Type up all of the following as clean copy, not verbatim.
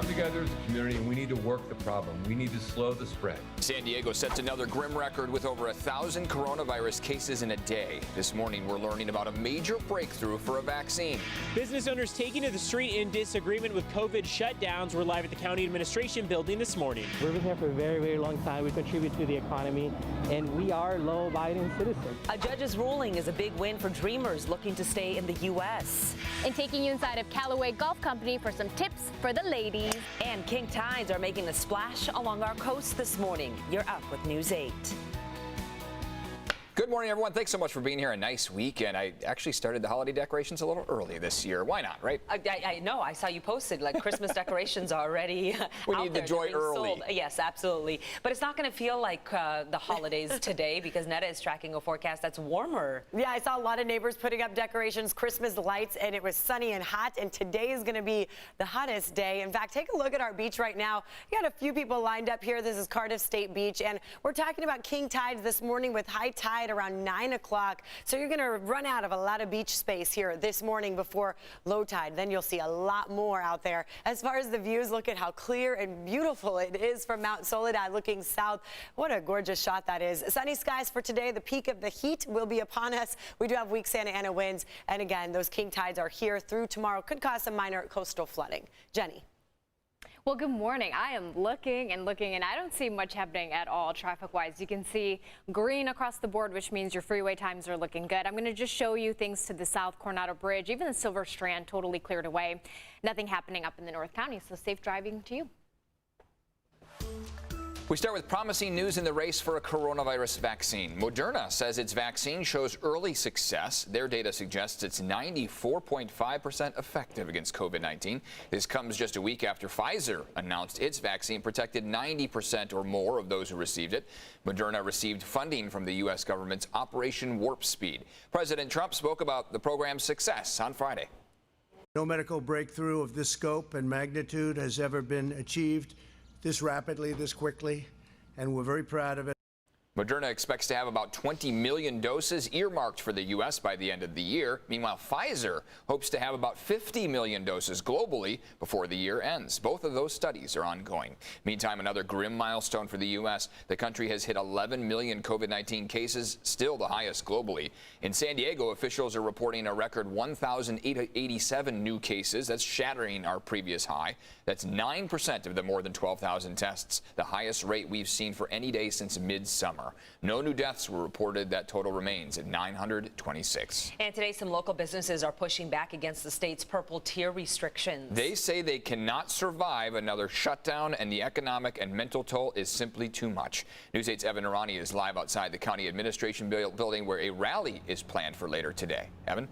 come together as a community and we need to work the problem. We need to slow the spread. San Diego sets another grim record with over 1,000 coronavirus cases in a day. This morning, we're learning about a major breakthrough for a vaccine. Business owners taking to the street in disagreement with COVID shutdowns were live at the county administration building this morning. We've been here for a very, very long time. We contribute to the economy, and we are law-abiding citizens. A judge's ruling is a big win for dreamers looking to stay in the U.S. And taking you inside of Callaway Golf Company for some tips for the ladies. And king tides are making a splash along our coast this morning. You're up with News 8. Good morning, everyone. Thanks so much for being here. A nice weekend. I actually started the holiday decorations a little early this year. Why not, right? I know. I saw you posted like Christmas decorations already We out need there. the joy early. Sold. Yes, absolutely. But it's not going to feel like the holidays today because Netta is tracking a forecast that's warmer. Yeah, I saw a lot of neighbors putting up decorations, Christmas lights, and it was sunny and hot. And today is going to be the hottest day. In fact, take a look at our beach right now. We got a few people lined up here. This is Cardiff State Beach, and we're talking about king tides this morning with high tide around 9 o'clock. So you're going to run out of a lot of beach space here this morning before low tide. Then you'll see a lot more out there. As far as the views, look at how clear and beautiful it is from Mount Soledad looking south. What a gorgeous shot that is. Sunny skies for today. The peak of the heat will be upon us. We do have weak Santa Ana winds. And again, those king tides are here through tomorrow. Could cause some minor coastal flooding. Jenny. Well, good morning. I am looking, and I don't see much happening at all traffic-wise. You can see green across the board, which means your freeway times are looking good. I'm going to just show you things to the south Coronado Bridge. Even the Silver Strand totally cleared away. Nothing happening up in the North County, so safe driving to you. We start with promising news in the race for a coronavirus vaccine. Moderna says its vaccine shows early success. Their data suggests it's 94.5% effective against COVID-19. This comes just a week after Pfizer announced its vaccine protected 90% or more of those who received it. Moderna received funding from the U.S. government's Operation Warp Speed. President Trump spoke about the program's success on Friday. No medical breakthrough of this scope and magnitude has ever been achieved this rapidly, this quickly, and we're very proud of it. Moderna expects to have about 20 million doses earmarked for the U.S. by the end of the year. Meanwhile, Pfizer hopes to have about 50 million doses globally before the year ends. Both of those studies are ongoing. Meantime, another grim milestone for the U.S. The country has hit 11 million COVID-19 cases, still the highest globally. In San Diego, officials are reporting a record 1,887 new cases. That's shattering our previous high. That's 9% of the more than 12,000 tests, the highest rate we've seen for any day since midsummer. No new deaths were reported. That total remains at 926. And today, some local businesses are pushing back against the state's purple tier restrictions. They say they cannot survive another shutdown, and the economic and mental toll is simply too much. News 8's Evan Irani is live outside the county administration building where a rally is planned for later today. Evan?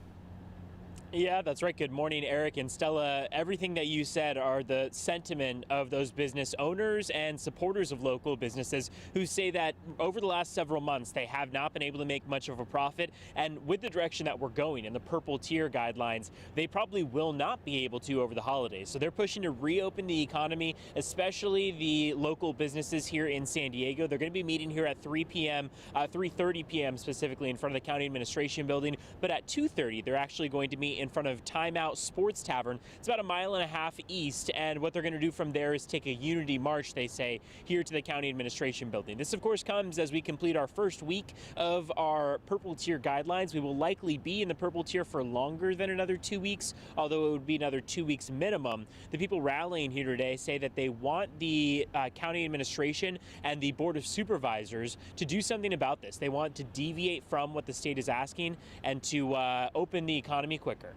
Yeah, that's right. Good morning, Eric and Stella. Everything that you said are the sentiment of those business owners and supporters of local businesses who say that over the last several months, they have not been able to make much of a profit. And with the direction that we're going in the purple tier guidelines, they probably will not be able to over the holidays. So they're pushing to reopen the economy, especially the local businesses here in San Diego. They're going to be meeting here at 3:30 p.m. specifically in front of the county administration building. But at 2:30, they're actually going to meet in front of Time Out Sports Tavern. It's about a mile and a half east, and what they're going to do from there is take a unity march, they say, here to the county administration building. This, of course, comes as we complete our first week of our purple tier guidelines. We will likely be in the purple tier for longer than another 2 weeks, although it would be another 2 weeks minimum. The people rallying here today say that they want the county administration and the Board of Supervisors to do something about this. They want to deviate from what the state is asking and to open the economy quicker.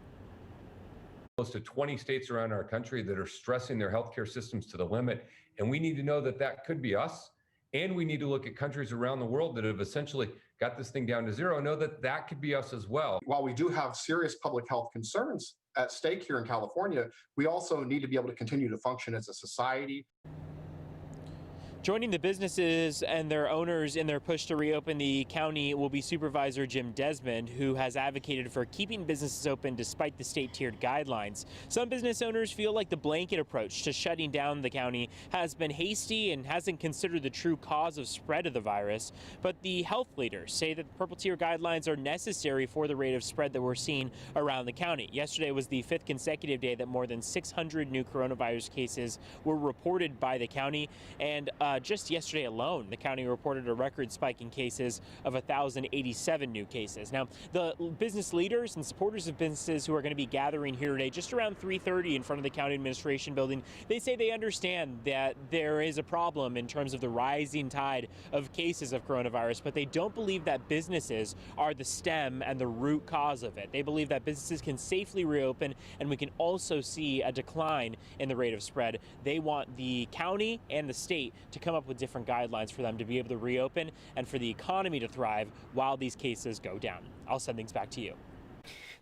Close to 20 states around our country that are stressing their healthcare systems to the limit. And we need to know that that could be us. And we need to look at countries around the world that have essentially got this thing down to zero, know that that could be us as well. While we do have serious public health concerns at stake here in California, we also need to be able to continue to function as a society. Joining the businesses and their owners in their push to reopen the county will be Supervisor Jim Desmond, who has advocated for keeping businesses open despite the state-tiered guidelines. Some business owners feel like the blanket approach to shutting down the county has been hasty and hasn't considered the true cause of spread of the virus. But the health leaders say that the purple tier guidelines are necessary for the rate of spread that we're seeing around the county. Yesterday was the 5th consecutive day that more than 600 new coronavirus cases were reported by the county, and just yesterday alone, the county reported a record spike in cases of 1,087 new cases. Now, the business leaders and supporters of businesses who are going to be gathering here today, just around 3:30 in front of the county administration building, they say they understand that there is a problem in terms of the rising tide of cases of coronavirus, but they don't believe that businesses are the stem and the root cause of it. They believe that businesses can safely reopen, and we can also see a decline in the rate of spread. They want the county and the state to come up with different guidelines for them to be able to reopen and for the economy to thrive while these cases go down. I'll send things back to you.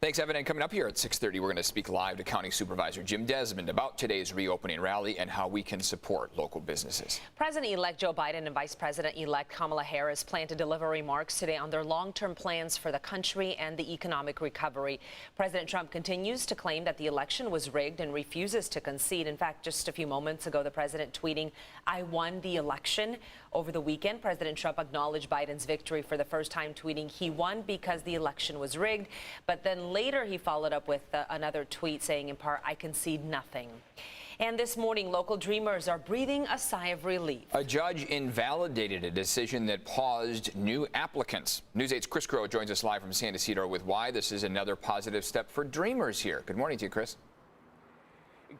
Thanks, Evan. And coming up here at 6:30, we're going to speak live to County Supervisor Jim Desmond about today's reopening rally and how we can support local businesses. President-elect Joe Biden and Vice President-elect Kamala Harris plan to deliver remarks today on their long-term plans for the country and the economic recovery. President Trump continues to claim that the election was rigged and refuses to concede. In fact, just a few moments ago, the president tweeting, "I won the election." Over the weekend, President Trump acknowledged Biden's victory for the first time, tweeting he won because the election was rigged. But then later he followed up with another tweet saying, in part, "I concede nothing." And this morning, local dreamers are breathing a sigh of relief. A judge invalidated a decision that paused new applicants. News 8's Chris Crow joins us live from San Ysidro with why this is another positive step for dreamers here. Good morning to you, Chris.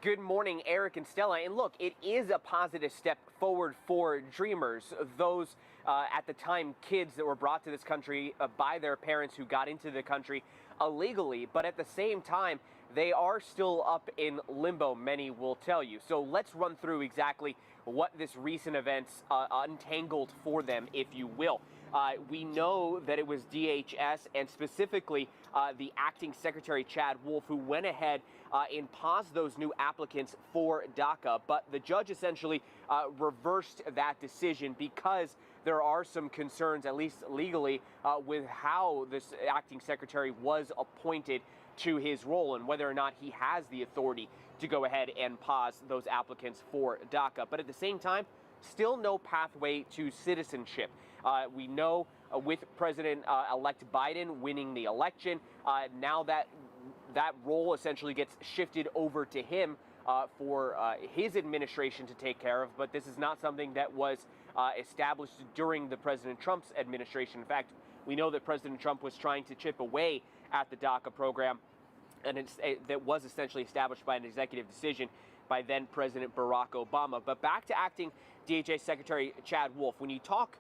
Good morning, Eric and Stella. And look, it is a positive step forward for dreamers, those at the time kids that were brought to this country by their parents who got into the country illegally. But at the same time, they are still up in limbo, many will tell you. So let's run through exactly what this recent events untangled for them, if you will. We know that it was DHS and specifically the acting secretary, Chad Wolf, who went ahead and paused those new applicants for DACA. But the judge essentially reversed that decision because there are some concerns, at least legally, with how this acting secretary was appointed to his role and whether or not he has the authority to go ahead and pause those applicants for DACA. But at the same time, still no pathway to citizenship. We know with President-elect Biden winning the election, now that role essentially gets shifted over to him for his administration to take care of. But this is not something that was established during the President Trump's administration. In fact, we know that President Trump was trying to chip away at the DACA program, and that was essentially established by an executive decision by then President Barack Obama. But back to acting DHS Secretary Chad Wolf. When you talk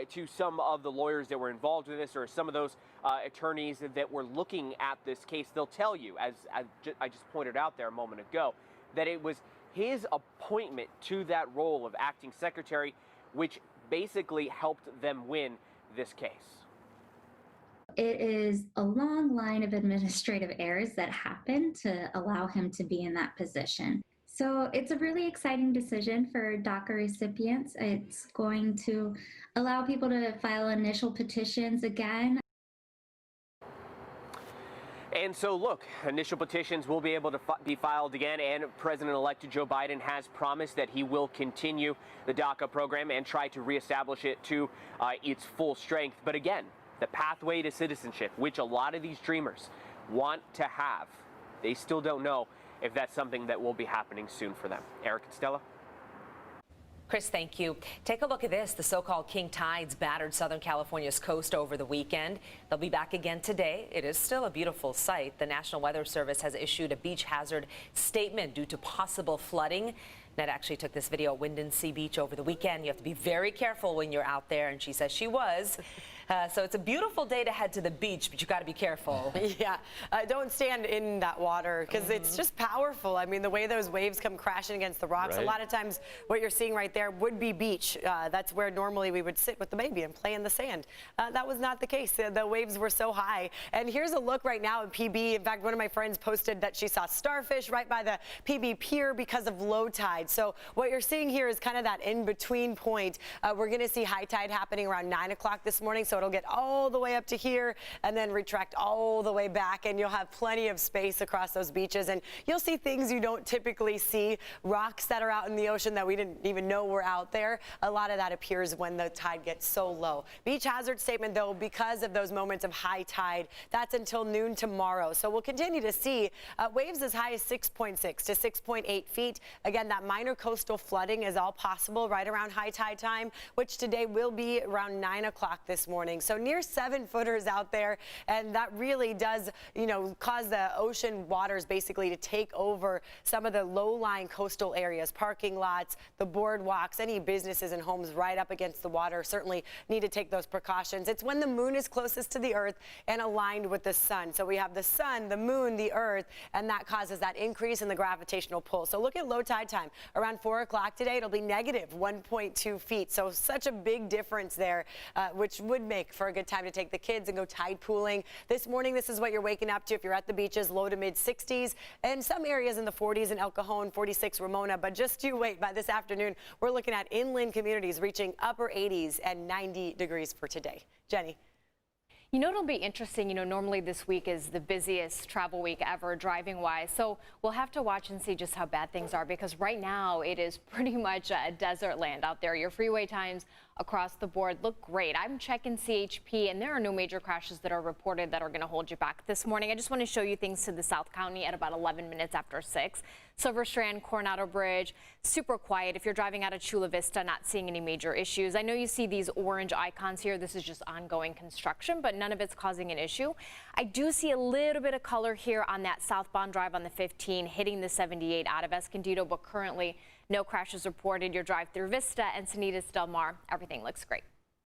to some of the lawyers that were involved with this or some of those attorneys that were looking at this case, they'll tell you, as I just pointed out there a moment ago, that it was his appointment to that role of acting secretary which basically helped them win this case. It is a long line of administrative errors that happened to allow him to be in that position. So it's a really exciting decision for DACA recipients. It's going to allow people to file initial petitions again. And so, look, initial petitions will be able to be filed again, and President-elect Joe Biden has promised that he will continue the DACA program and try to reestablish it to its full strength. But again, the pathway to citizenship, which a lot of these dreamers want to have, they still don't know if that's something that will be happening soon for them. Eric and Stella? Chris, thank you. Take a look at this. The so-called king tides battered Southern California's coast over the weekend. They'll be back again today. It is still a beautiful sight. The National Weather Service has issued a beach hazard statement due to possible flooding. Ned actually took this video at Wind and Sea Beach over the weekend. You have to be very careful when you're out there, and she says she was. So it's a beautiful day to head to the beach, but you got to be careful. Yeah, don't stand in that water because it's just powerful. I mean, the way those waves come crashing against the rocks, a lot of times what you're seeing right there would be beach. That's where normally we would sit with the baby and play in the sand. That was not the case. The waves were so high. And here's a look right now at PB. In fact, one of my friends posted that she saw starfish right by the PB pier because of low tide. So what you're seeing here is kind of that in-between point. We're going to see high tide happening around 9 o'clock this morning, so it'll get all the way up to here and then retract all the way back, and you'll have plenty of space across those beaches, and you'll see things you don't typically see, rocks that are out in the ocean that we didn't even know were out there. A lot of that appears when the tide gets so low. Beach hazard statement, though, because of those moments of high tide, that's until noon tomorrow. So we'll continue to see waves as high as 6.6 to 6.8 feet. Again, that minor coastal flooding is all possible right around high tide time, which today will be around 9 o'clock this morning. So near 7-footers out there, and that really does, cause the ocean waters basically to take over some of the low-lying coastal areas, parking lots, the boardwalks, any businesses and homes right up against the water certainly need to take those precautions. It's when the moon is closest to the earth and aligned with the sun. So we have the sun, the moon, the earth, and that causes that increase in the gravitational pull. So look at low tide time. Around 4 o'clock today, it'll be negative 1.2 feet. So such a big difference there, which would make for a good time to take the kids and go tide pooling. This morning, this is what you're waking up to if you're at the beaches, low to mid 60s, and some areas in the 40s in El Cajon, 46 Ramona. But just you wait, by this afternoon, we're looking at inland communities reaching upper 80s and 90 degrees for today. Jenny. It'll be interesting. Normally this week is the busiest travel week ever driving wise. So we'll have to watch and see just how bad things are, because right now it is pretty much a desert land out there. Your freeway times across the board look great. I'm checking CHP and there are no major crashes that are reported that are going to hold you back this morning. I just want to show you things to the South County at about 11 minutes after 6. Silver Strand, Coronado Bridge, super quiet. If you're driving out of Chula Vista, not seeing any major issues. I know you see these orange icons here. This is just ongoing construction, but none of it's causing an issue. I do see a little bit of color here on that southbound drive on the 15 hitting the 78 out of Escondido, but currently no crashes reported. Your drive through Vista and Encinitas Del Mar, everything looks great.